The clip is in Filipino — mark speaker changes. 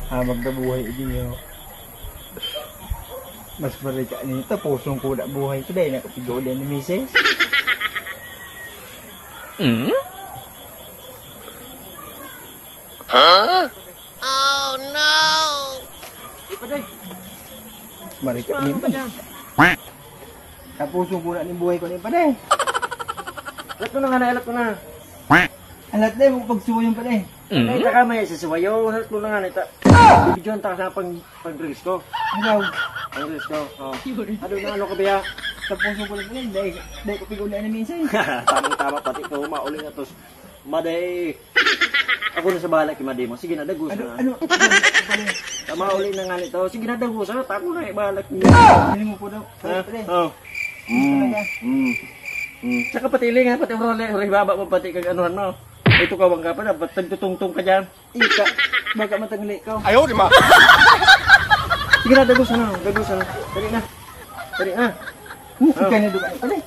Speaker 1: Habang nabuhay niyo. Mas marika nito, pusong kuda buhay ko dahil nakapigolan ni Mrs.
Speaker 2: Huh? Oh no!
Speaker 1: Ipaday! Marika niyo pa dyan. Kapusong kuda ni buhay ko ni Paday.
Speaker 3: Alat ko na nga na, alat ko na.
Speaker 1: Alat na yung pagsuwayon Paday.
Speaker 3: Ay, takamay sa suwayo. Alat ko na nga na. Bibidyoan ta sa pag-release ko.
Speaker 1: Ikaw,
Speaker 3: Pag-release ko. Ano na ano ka ba?
Speaker 1: kapusong kuda ni Paday, dahil kapigolan ni Mrs.
Speaker 3: Tamang-tama pati ko. Mauli na tos. Maday. Ako na sa bahala kay Maday mo. Sige na, dagos na.
Speaker 1: Ano?
Speaker 3: Mauli na nga nito. Sige na, dagos na. Tako na, bahala ko.
Speaker 1: Hindi mo po daw. Paday.
Speaker 3: Oh. Saka pati iling ha, pati role, baba mo pati kag anuhan mo. Ito ka bang ka pa, ba't nagtutungtong ka dyan?
Speaker 1: Ika, baka matangli ka.
Speaker 2: Ayaw, di ma.
Speaker 3: Sige na, dagos na. Dali na.
Speaker 1: Ika na doon. Paday.